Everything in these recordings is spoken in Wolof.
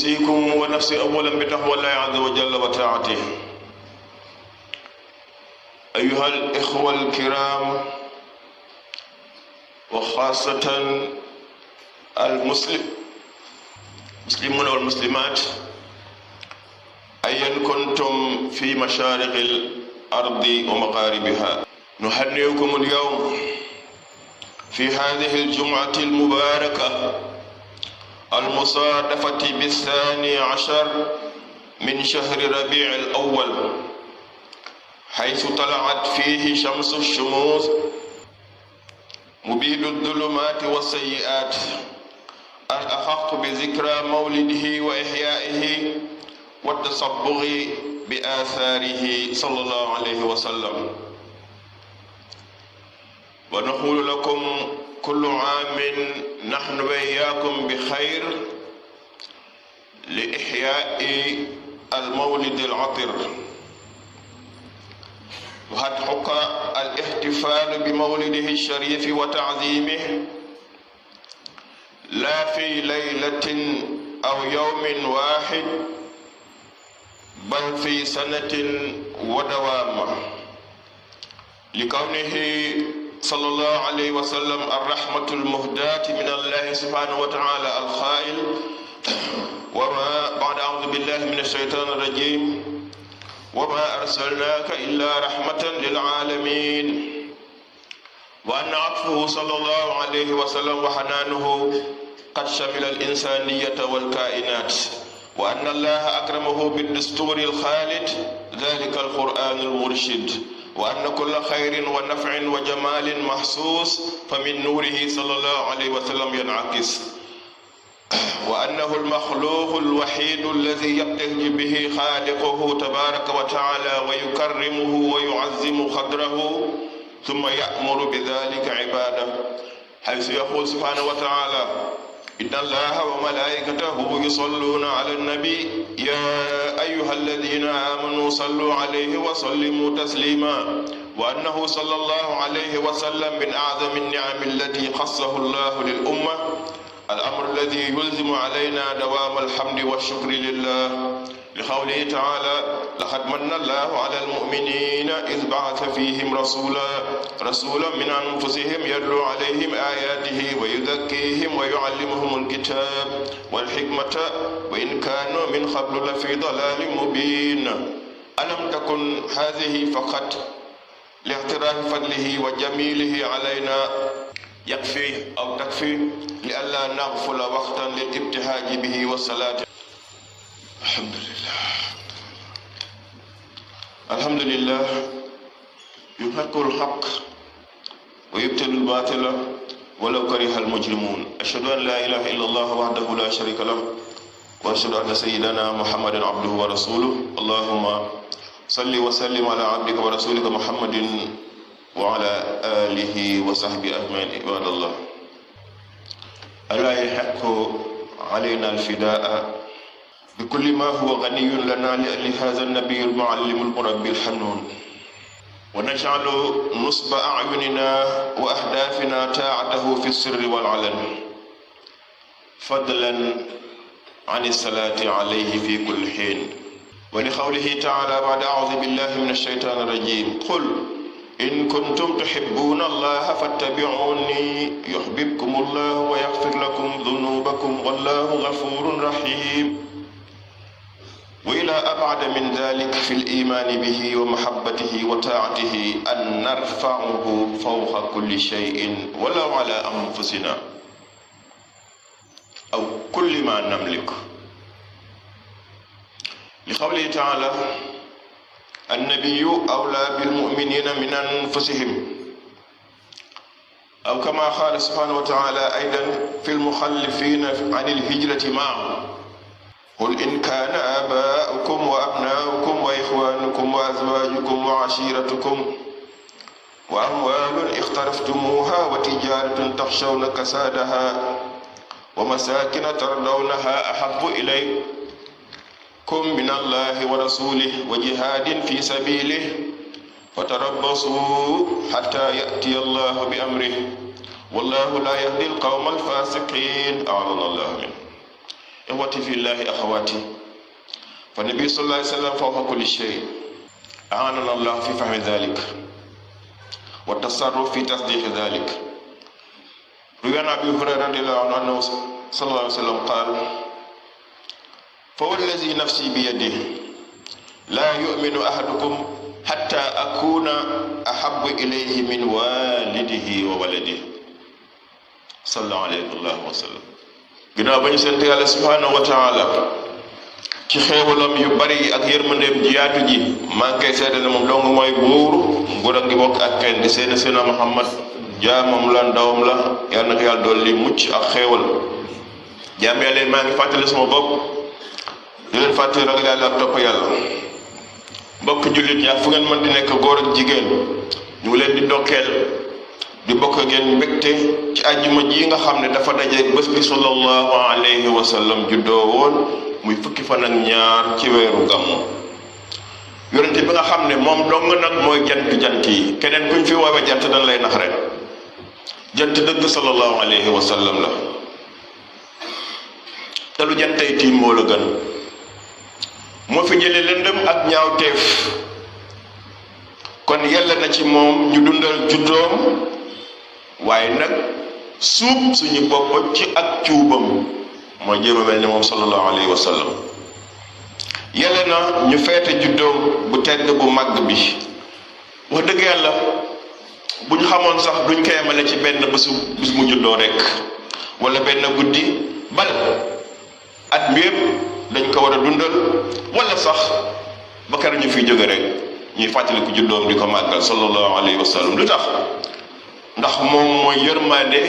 أوصيكم ونفسي أولا بتقوى الله عز وجل وطاعته. أيها الإخوة الكرام وخاصة المسلمون والمسلمات أيا كنتم في مشارق الأرض ومغاربها، نهنئكم اليوم في هذه الجمعة المباركة المصادفة ب12 من شهر ربيع الأول، حيث طلعت فيه شمس الشموس مبيد الظلمات والسيئات. الأحق بذكرى مولده وإحيائه والتصبغ بآثاره صلى الله عليه وسلم. ونقول لكم كل عام نحن وإياكم بخير لإحياء المولد العطر. وقد حق الاحتفال بمولده الشريف وتعظيمه لا في ليلة أو يوم واحد، بل في سنة ودوام، لكونه صلى الله عليه وسلم الرحمة المهداة من الله سبحانه وتعالى الخائل: وما بعد أعوذ بالله من الشيطان الرجيم وما أرسلناك إلا رحمة للعالمين. وأن عطفه صلى الله عليه وسلم وحنانه قد شمل الإنسانية والكائنات، وأن الله أكرمه بالدستور الخالد ذلك القرآن المرشد، وأن كل خير ونفع وجمال محسوس فمن نوره صلى الله عليه وسلم ينعكس، وأنه المخلوق الوحيد الذي يبتهج به خالقه تبارك وتعالى ويكرمه ويعظم قدره، ثم يأمر بذلك عباده، حيث يقول سبحانه وتعالى: إن الله وملائكته يصلون على النبي يا أيها الذين آمنوا صلوا عليه وسلموا تسليما. وأنه صلى الله عليه وسلم من أعظم النعم التي خصه الله للأمة، الأمر الذي يلزم علينا دوام الحمد والشكر لله، لقوله تعالى: لقد من الله على المؤمنين إذ بعث فيهم رسولا من أنفسهم يتلو عليهم آياته ويزكيهم ويعلمهم الكتاب والحكمة وإن كانوا من قبل لفي ضلال مبين. ألم تكن هذه فقط لاعتراف فضله وجميله علينا يكفي أو تكفي لئلا نغفل وقتا للابتهاج به والصلاة. الحمد لله يحق الحق ويبطل الباطل ولو كره المجرمون. أشهد أن لا إله إلا الله وحده لا شريك له، وأشهد أن سيدنا محمدا عبده ورسوله. اللهم صل وسلم على عبدك ورسولك محمد وعلى آله وصحبه أجمعين. عباد الله، ألا يحق علينا الفداء بكل ما هو غني لنا لهذا النبي المعلم المربي الحنون، ونجعل نصب أعيننا وأهدافنا طاعته في السر والعلن، فضلا عن الصلاة عليه في كل حين. ولقوله تعالى بعد أعوذ بالله من الشيطان الرجيم: قل إن كنتم تحبون الله فاتبعوني يحببكم الله ويغفر لكم ذنوبكم والله غفور رحيم. وإلى أبعد من ذلك في الإيمان به ومحبته وطاعته أن نرفعه فوق كل شيء ولو على أنفسنا أو كل ما نملك، لقوله تعالى: النبي أولى بالمؤمنين من أنفسهم، أو كما قال سبحانه وتعالى أيضا في المخلفين عن الهجرة معه: قل إن كان آباؤكم وأبناؤكم وإخوانكم وأزواجكم وعشيرتكم وأموال اقترفتموها وتجارة تخشون كسادها ومساكن ترضونها أحب إليكم من الله ورسوله وجهاد في سبيله فتربصوا حتى يأتي الله بأمره والله لا يهدي القوم الفاسقين. أعاذنا الله منه. إخوتي في الله أخواتي، فالنبي صلى الله عليه وسلم فوق كل شيء، أعاننا الله في فهم ذلك والتصرف في تصديق ذلك. روي عن أبي هريرة رضي الله عنه أنه صلى الله عليه وسلم قال: فوالذي نفسي بيده لا يؤمن أحدكم حتى أكون أحب إليه من والده وولده صلى الله عليه وسلم. ginnaaw ba ñu sant yàlla subhanahu wa taala ci xéewalam yu bari ak yërmandeem ji yaatu ji, maa ngi koy seede ne moom dong mooy buur, nguur a ngi bokk ak kenn di seede seena Muhammad jaamam la, ndawam la, yàlla na ko yàlla dolli mucc ak xéewal. jaam yàlla maa ngi fàttali sama bopp di leen fàttali ragal yàlla ak topp yàlla. mbokk jullit ñi fu ngeen mën di nekk, góor ak jigéen, ñu ngi leen di ndokkeel di bokk ngeen mbégte ci àjjuma ji nga xam ne dafa dajeeg bés bi sallallahu alayhi wa sallam juddoo woon, muy fukki fan ak ñaar ci weeru gàmmu. yonente bi nga xam ne moom dong nag mooy jant yi, keneen kuñ fi woowee jant dañ lay nax rek. jant dëgg sallallahu alayhi wa sallam la, te lu jantay tiim moo la gën. moo fi jëlee lëndëm ak ñaawteef, kon yàlla na ci moom ñu dundal juddoom, waaye nag suub suñu bopp ci ak cuubam, mooy jéem a mel ni moom sallallahu alayhi wa sallam. yàlla na ñu feete juddoom bu tedd bu màgg bi. wax dëgg yàlla bu ñu xamoon sax duñ ko yemale ci benn bés mu juddoo rek, wala benn guddi, bal at bi yëpp dañ ko war a dundal, wala sax ba kër ñu fiy jóge rek ñuy fàttaliku juddoom di ko màggal sallallahu alayhi wa sallam. lu tax? ndax moom mooy yërmaande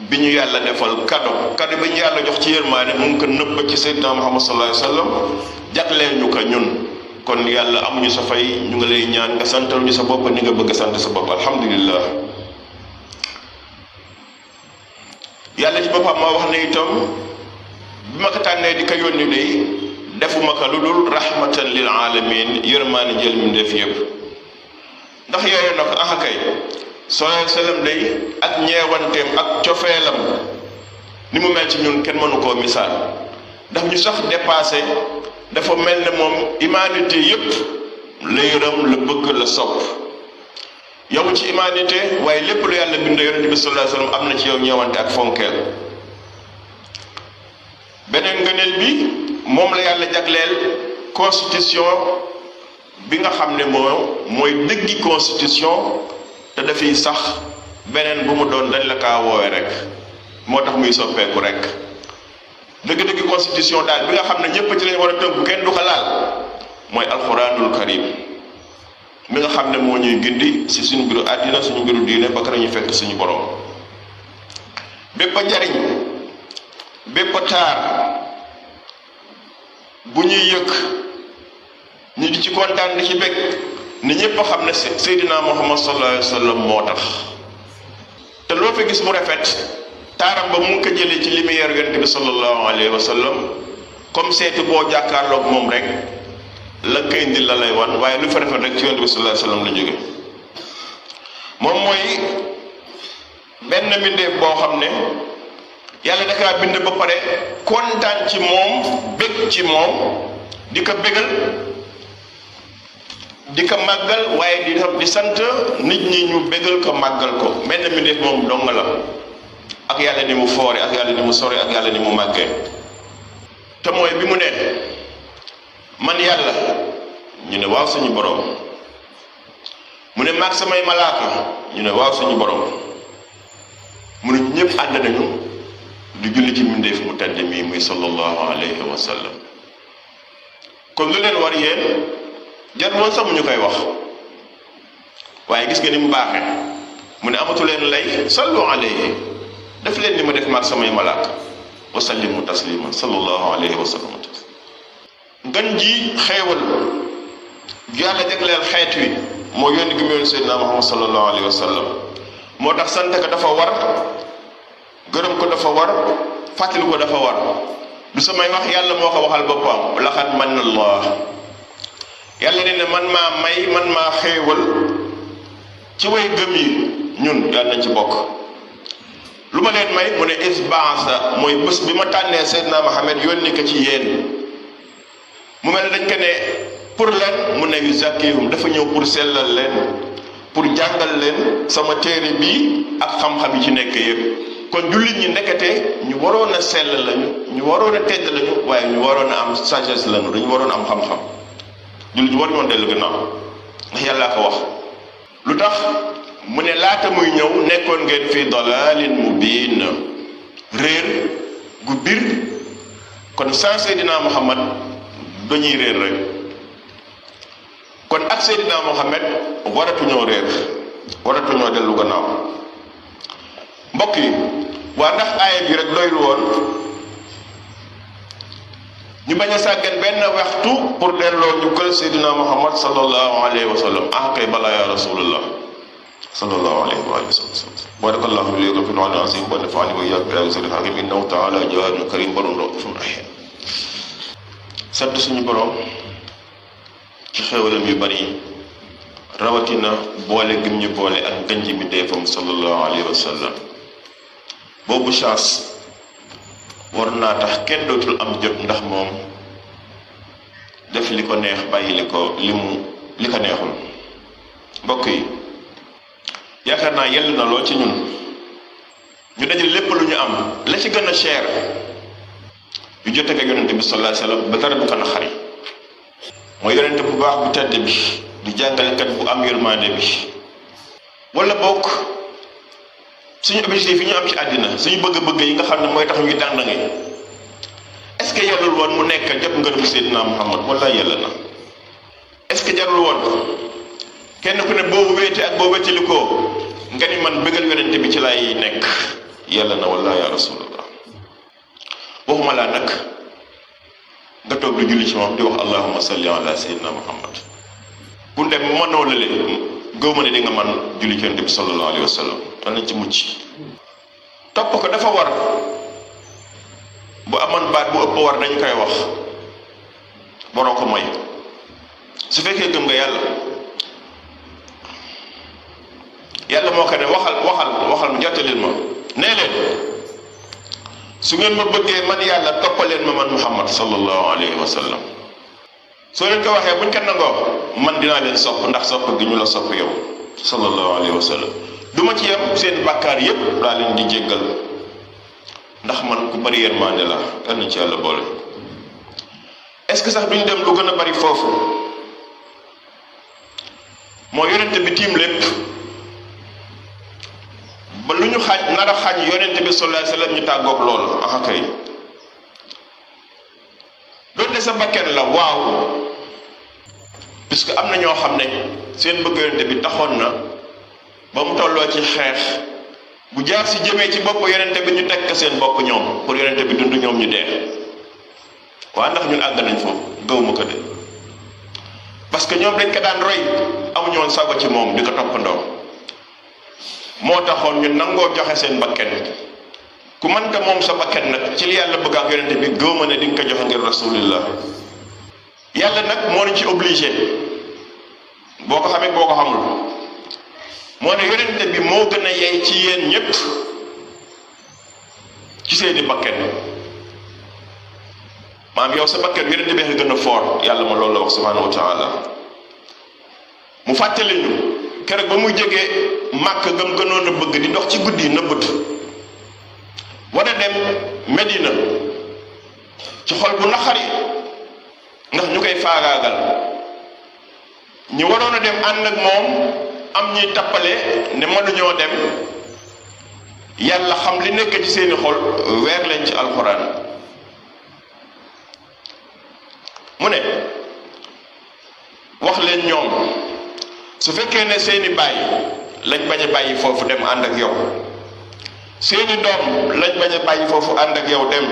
bi ñu yàlla defal kado bi ñu yàlla jox ci yërmaande mu ngi ko nëbb ci Seydina Muhammad sallallahu alayhi wa sallam, jagleel ñu ko ñun. kon yàlla amuñu sa fay, ñu ngi lay ñaan nga santal ñu sa bopp ni nga bëgg a sant sa bopp. alhamdulillah. yàlla ci boppam moo wax ne itam bi ma ko tànnee di ko yónni day defuma ko lu dul rahmatan lil alamin, yërmaane jël mi def yëpp. ndax yooyu nag kay sallallahu alayhi wa sallam day ak ñeewanteem ak cofeelam ni mu mel ci ñun kenn mënu koo misaal. daf ñu sax dépassé, dafa mel ne moom humanité yëpp la yërëm, la bëgg, la sopp. yow ci humanité, waaye lépp lu yàlla bind yonente bi sallallahu alayhi wa sallam am na ci yow ñeewante ak fonkeel. beneen ngëneel bi moom la yàlla jagleel constitution bi nga xam ne mooy dëggi constitution, te dafiy sax. beneen bu mu doon dañ la kaa woowe rek, moo tax muy soppeeku rek. dëgg-dëgg constitution daal bi nga xam ne ñépp ci lañ war a tënku, kenn du ko laal, mooy alquranul karim mi nga xam ne moo ñuy gindi ci suñu mbiru àddina, suñu mbiru diine, ba kër ñu fekk suñu borom. bépp njariñ, bépp taar bu ñuy yëg ñu di ci kontaan, di ci bég, ni ñépp xam ne Seydina Muhammad sallallahu alayhi wa sallam moo tax. te loo fi gis mu rafet, taaram ba mu ngi ko jëlee ci lumière yonent bi sallallahu alayhi wa sallam. comme seeti boo jàkkaarloog moom rek la koy indil la lay wan, waaye lu fa rafet rek ci yonent bi sallallahu alayhi wa sallam la jóge. moom mooy benn mbindeef boo xam ne yàlla da kaa bind ba pare kontaan ci moom, bég ci moom, di ko bégal, di ko màggal, waaye di sant nit ñi ñu bégal ko, màggal ko. benn mbindeef moom dong la, ak yàlla ni mu foore, ak yàlla ni mu sore, ak yàlla ni mu màggee. te mooy bi mu ne man yàlla, ñu ne waaw suñu borom. mu ne maag samay malaaka, ñu ne waaw suñu borom. mu ne ñëpp ànd nañu di julli ci mbindeef mu tedd mii muy sallallahu alayhi wa sallam. kon lu leen war yéen jar woon sax mu ñu koy wax, waaye gis nga ni mu baaxee. mu ne amatu leen lay, sallu alayhi, def leen ni ma def maag samay malaaka, wa sallimu taslima sallallahu alayhi wa sallam. ngan ji xeewal yàlla jagleel xeet wi moo yónni gi mu yónni Seydina Muhammad sallallahu alayhi wa sallam. moo tax sant ko dafa war, gërëm ko dafa war, fàttali ko dafa war. du samay wax, yàlla moo ko waxal boppam. laqad manna Allah, yàlla ne man maa may, man maa xéewal ci way gëm yi, ñun yàlla nañ ci bokk. lu ma leen may mu ne isbaasa mooy bés bi ma tànnee Seydina Muhammad yónni ko ci yéen mu mel dañ ko ne pour leen mu ne yu zakkihum dafa ñëw pour sellal leen pour jàngal leen sama téere bi ak xam-xam yi ci nekk yëpp kon jullit ñi ndekete ñu waroon a sell lañu ñu waroon a tedd lañu waaye ñu waroon a am sagesse lañu dañu waroon a am xam-xam jullit ñi war ñoon dellu gannaaw ndax yàllaa ko wax lu tax mu ne laata muy ñëw nekkoon ngeen fii dalalin mubin réer gu bir kon sans Seydina Muhammad dañuy réer rek kon ak Seydina Muhammad waratuñoo réer waratuñoo dellu gannaaw mbokk yi waa ndax aaya bi rek doylu woon ñu bañ a sàggan benn waxtu pour delloo njukkal Seydina Muhammad sallallahu alayhi wa sallam kay balaa ya rasulullah sallallahu alayhi wa sallam barakallahu li lakum fil qur'anil azim wa nafa'ani wa iyyakum bi ayatil hakim innahu ta'ala jawaadun karim barun rahim sant suñu borom ci xéewalam yu bari rawatina boole gim ñu boole ak gënj bi deefam sallallahu alayhi wa sallam boobu chance war naa tax kenn dootul am jot ndax moom def li ko neex bàyyi li ko neexul mbokk yi yaakaar naa yell na loo ci ñun ñu dajale lépp lu ñu am la ci gën a cher yu jote ak yonente bi sallallahu alayhi wa sallam ba dara du ko naqari mooy yonente bu baax bu tedd bi di jàngalekat bu am yërmande bi wala bokk suñu objectif yi ñu am ci àddina suñu bëgg-bëgg yi nga xam ne mooy tax ñuy dàndange est-ce que yellul woon mu nekk jot ngërëm Seydina Muhammad wala yella na est-ce que jarul woon kenn ku ne boobu wéete ak boo wéetali ko nga ni man bëggal yonente bi ci lay nekk yella na wala ya rasulullah waxuma laa nag nga toog di julli ci moom di wax allahumma salli ala Seydina Muhammad bu dem mënoo la leen gëw ma ne di nga man julli ci yonente bi sallallahu alayhi wa sallam wala nañ ci mucc topp ko dafa war bu amoon baat bu ëpp war dañ koy wax boroo ko mooy su fekkee gëm nga yàlla moo ko ne waxal mu jottalil ma nee leen su ngeen ma bëggee man yàlla toppaleen ma man Muhammad sallallahu alayhi wa sallam soo leen ko waxee buñ ko nangoo man dinaa leen sopp ndax sopp gi ñu la sopp yow sallallahu alayhi wa sallam duma ci yem seen bàkkaar yépp laa leen di jéggal ndax man ku bari yërmande la yal na ci yàlla boole est-ce que sax duñ dem lu gën a bari foofu moo yonente bi tiim lépp ba lu ñu xaaj nar a xaaj yonente bi sallallahu alayhi wa sallam ñu tàggoog loolu kay doonte sa bakken la waaw puisque am na ñoo xam ne seen bëgg yonente bi taxoon na ba mu tolloo ci xeex bu jaar si jëmee ci bopp yonente bi ñu teg ko seen bopp ñoom pour yonente bi dund ñoom ñu dee waa ndax ñun àgg nañ foofu gëwuma ko de parce que ñoom dañ ko daan roy amuñu woon sago ci moom di ko toppandoo moo taxoon ñu nangoo joxe seen bakken ku mën ko moom sa bakken nag ci li yàlla bëgg ak yonente bi gëwuma ne di nga ko joxe ngir rasulillah yàlla nag moo ñu ci obligé boo ko xamee boo ko xamul moo ne yonente bi moo gën a yey ci yéen ñépp ci seeni bakken maam yow sa bakken yonente bi gën a foor yàlla ma loolu la wax subhanahu wa taala mu fàttali ñu keroog ba muy jógee màkk gëm gënoon a bëgg di dox ci guddi nëbbatu war a dem Medina ci xol bu naqari ndax ñu koy faagaagal ñu waroon a dem ànd ak moom am ñuy tappale ne mënuñoo dem yàlla xam li nekk ci seeni xol weer leen ci alxuraan mu ne wax leen ñoom su fekkee ne seeni baay lañ bañ a bàyyi foofu dem ànd ak yow seeni doom lañ bañ a bàyyi foofu ànd ak yow dem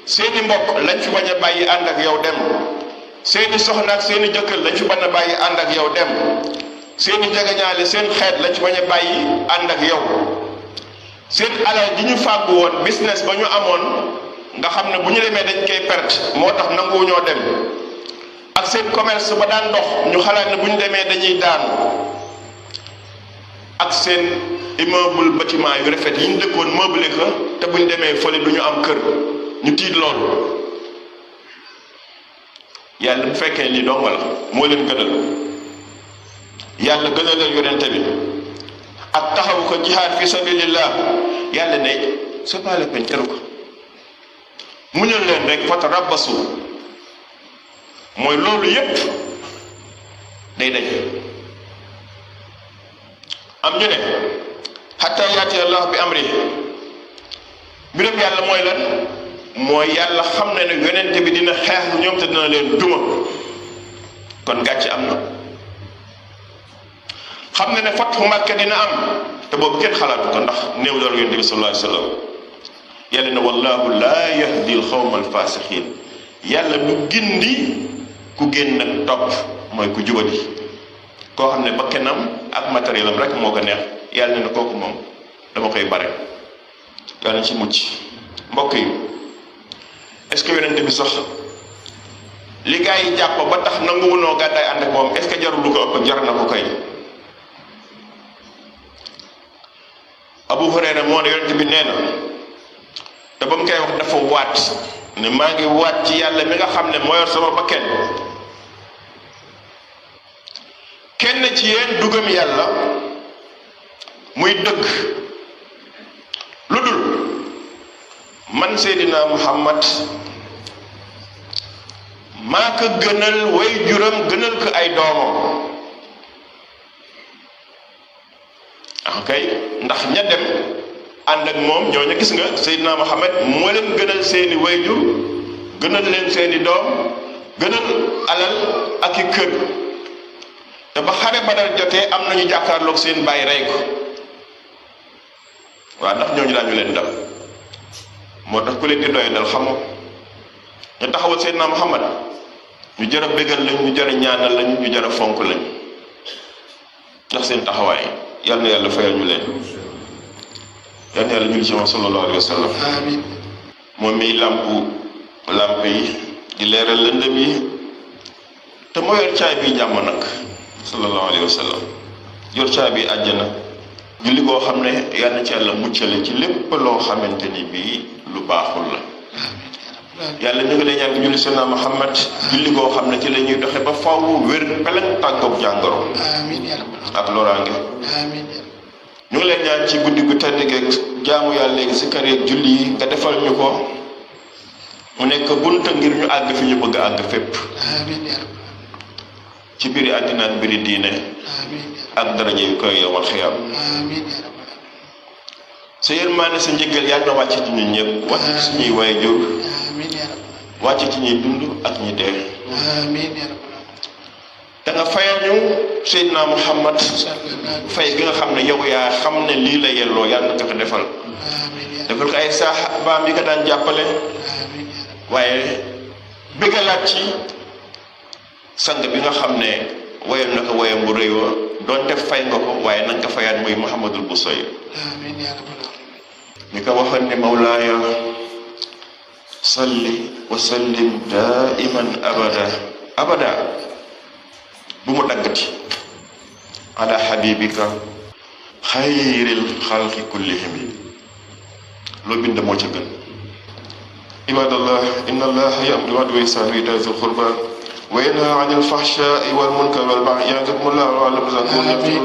seeni mbokk lañ fi bañ a bàyyi ànd ak yow dem seeni soxna ak seeni jëkkër lañ fi bañ a bàyyi ànd ak yow dem seeni jegeñaale seen xeet lañ fi bañ a bàyyi ànd ak yow seen alal ji ñu fàggu woon business ba ñu amoon nga xam ne bu ñu demee dañ koy perte moo tax nanguwuñoo dem ak seen commerce ba daan dox ñu xalaat ne bu ñu demee dañuy daanu ak seen immeuble bâtiment yu rafet yi ñu dëkkoon meublé ko te buñ demee fële du ñu am kër ñu tiit loolu. yàlla bu fekkee lii dong la moo leen gënal yàlla gënal leen yonente bi ak taxawu ko jihaad fi sabilillah yàlla ne c'est pas la peine jaru ko muñal leen rek fatarabbasu mooy loolu yépp day daj am ñu ne hatta yaati allah bi amri mbiram yàlla mooy lan mooy yàlla xam ne ne yonente bi dina xeex ñoom te dina leen duma kon gàcce am na xam ne ne fathu Makka dina am te boobu kenn xalaatu ko ndax néew doon yonente bi sallallahu alayhi wa sallam yàlla ne wallahu laa yahdi al xawma al fasiqin yàlla du gindi ku génn nag topp mooy ku jubadi koo xam ne bakkanam ak matériel am rek moo ko neex yàlla ne kooku moom dama koy bare yàlla ci mucc mbokk yi est-ce que yonente bi sax li gaa yi jàpp ba tax nanguwunoo gàddaay ànd ak moom est-ce que jarul lu ko ëpp jar na ko kay Abu Hurayra moo ne yonente bi nee na te ba mu koy wax dafa waat ne maa ngi waat ci yàlla mi nga xam ne moo yor sama bakkan kenn ci yéen dugam yàlla muy dëgg lu dul man Seydina Muhammad maa ko gënal way juram gënal ko ay doomam kay ndax ña dem ànd ak moom ñooñu gis nga Seydina Muhammad moo leen gënal seeni wayjur gënal leen seeni doom gënal alal ak i kër te ba xare Badar jotee am nañu jàkkaarloog seen bàyyi rey ko waaw ndax ñooñu daañu leen dal moo tax ku leen di doy dal xamoo ñu taxawal Seydina Muhammad ñu jar a bégal lañ ñu jar a ñaanal lañ ñu jar a fonk lañ ndax seen taxawaay yal na yàlla fayal ñu leen yal na yàlla julli ci moom sallallahu alayhi wa sallam amiin moom miy làmp yi di leeral lëndëm yi te moo yor caay bi jàmm nag sallallahu alayhi wa sallam yor caay bi àjjana julli koo xam ne yal na ci yàlla muccale ci lépp loo xamante ni bii lu baaxul la yàlla ñu ngi lay ñaan julli Seydina Muhammad julli koo xam ne ci la ñuy doxe ba faw wér peleg tàggoog jàngoro ak loraange ñu ngi leen ñaan ci guddi gu tedd geeg jaamu yàlla léegi si kër yeeg julli yi nga defal ñu ko mu nekk bunta ngir ñu àgg fi ñu bëgg a àgg fépp ci biiri àddina ak biiri diine ak daraje yu koy yowal xiyam sa yërmaane sa njëggal yàlla na wàcc ci ñun ñëpp wàcc ci suñuy waajur wàcc ci ñuy dund ak ñi dee da nga fayal ñu Seydina Muhammad fay gi nga xam ne yow yaa xam ne lii la yelloo yàlla na ko ko defal ko ay saxaabaam yi ko daan jàppale waaye bëggalaat ci sang bi nga xam ne woyam na ko woyam bu rëy wa doonte fay nga ko waaye na nga ko fayaat muy Muhammadul Busayr ni ko waxoon ne mawlaaya salli wa sallim daiman abada bu mu daggati ala habibika xayril xalqi kullihim loo bind moo ca gën ibadallah inna allaha ya'muru bil 'adli wa ihsani wa ita'i dhil qurba wa yanha 'anil fahsha'i wal munkari wal baghi ya'idukum la'allakum tadhakkarun.